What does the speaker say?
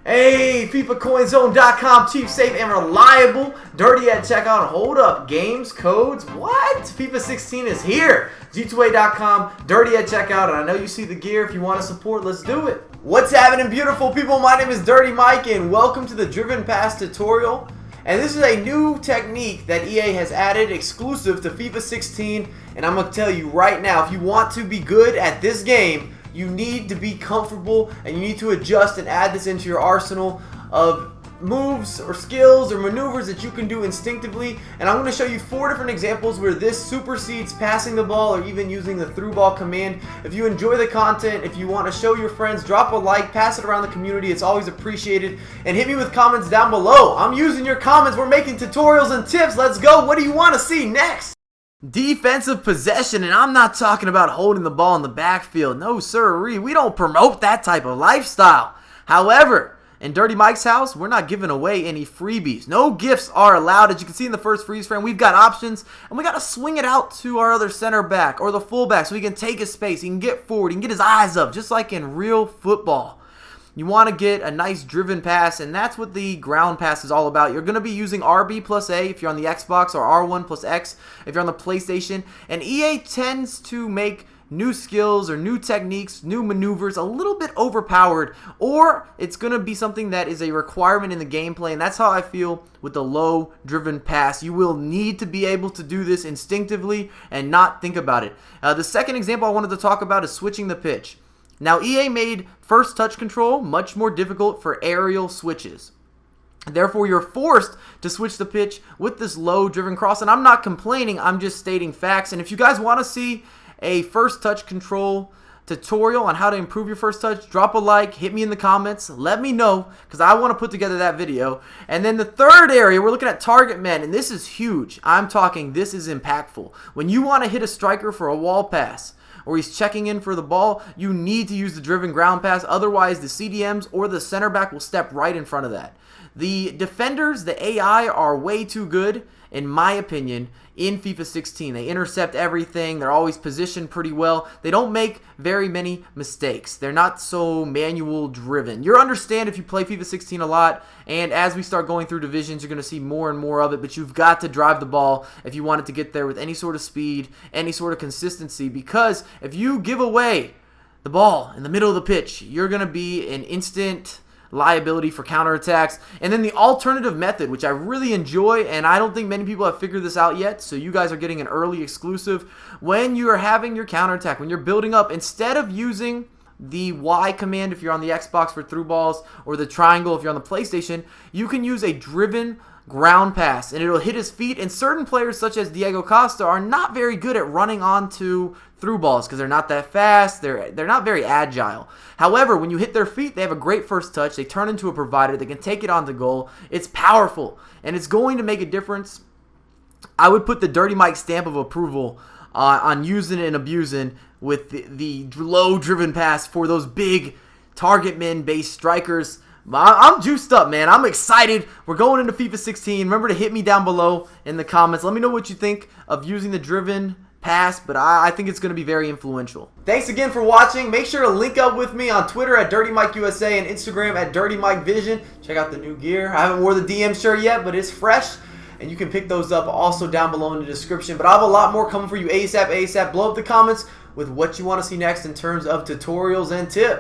Hey, FIFACoinZone.com, cheap, safe, and reliable. Dirty at checkout. Hold up. Games, codes, what? FIFA 16 is here. G2A.com, dirty at checkout. And I know you see the gear. If you want to support, let's do it. What's happening, beautiful people? My name is Dirty Mike, and welcome to the Driven Pass tutorial. And this is a new technique that EA has added exclusive to FIFA 16. And I'm going to tell you right now, if you want to be good at this game, you need to be comfortable and you need to adjust and add this into your arsenal of moves or skills or maneuvers that you can do instinctively. And I'm going to show you 4 different examples where this supersedes passing the ball or even using the through ball command. If you enjoy the content, if you want to show your friends, drop a like, pass it around the community. It's always appreciated. And hit me with comments down below. I'm using your comments. We're making tutorials and tips. Let's go. What do you want to see next? Defensive possession, and I'm not talking about holding the ball in the backfield. No sirree, we don't promote that type of lifestyle. However, in Dirty Mike's house, we're not giving away any freebies. No gifts are allowed. As you can see in the first freeze frame, we've got options, and we got to swing it out to our other center back or the fullback so he can take his space, he can get forward, he can get his eyes up, just like in real football. You want to get a nice driven pass, and that's what the ground pass is all about. You're going to be using RB plus A if you're on the Xbox, or R1 plus X if you're on the PlayStation. And EA tends to make new skills or new techniques, new maneuvers a little bit overpowered, or it's going to be something that is a requirement in the gameplay, and that's how I feel with the low driven pass. You will need to be able to do this instinctively and not think about it. The second example I wanted to talk about is switching the pitch. Now, EA made first touch control much more difficult for aerial switches. Therefore, you're forced to switch the pitch with this low driven cross. And I'm not complaining, I'm just stating facts. And if you guys want to see a first touch control tutorial on how to improve your first touch, drop a like, hit me in the comments, let me know, because I want to put together that video. And then the third area, we're looking at target men, and this is huge. I'm talking this is impactful. When you want to hit a striker for a wall pass, or he's checking in for the ball, you need to use the driven ground pass. Otherwise, the CDMs or the center back will step right in front of that. The defenders, the AI, are way too good, in my opinion, in FIFA 16. They intercept everything. They're always positioned pretty well. They don't make very many mistakes. They're not so manual driven. You'll understand if you play FIFA 16 a lot, and as we start going through divisions, you're going to see more and more of it, but you've got to drive the ball if you want it to get there with any sort of speed, any sort of consistency, because if you give away the ball in the middle of the pitch, you're going to be an instant liability for counterattacks. And then the alternative method, which I really enjoy, and I don't think many people have figured this out yet, so you guys are getting an early exclusive. When you are having your counterattack, when you're building up, instead of using the Y command if you're on the Xbox for through balls, or the triangle if you're on the PlayStation, you can use a driven ground pass, and it'll hit his feet. And certain players such as Diego Costa are not very good at running onto through balls because they're not that fast, they're not very agile. However, when you hit their feet, they have a great first touch, they turn into a provider, they can take it on the goal. It's powerful, and it's going to make a difference. I would put the Dirty Mike stamp of approval on using and abusing with the low driven pass for those big target men based strikers. I'm juiced up, man. I'm excited. We're going into FIFA 16. Remember to hit me down below in the comments. Let me know what you think of using the driven pass, but I think it's going to be very influential. Thanks again for watching. Make sure to link up with me on Twitter at DirtyMikeUSA and Instagram at DirtyMikeVision. Check out the new gear. I haven't wore the DM shirt yet, but it's fresh, and you can pick those up also down below in the description. But I have a lot more coming for you ASAP. Blow up the comments with what you want to see next in terms of tutorials and tips.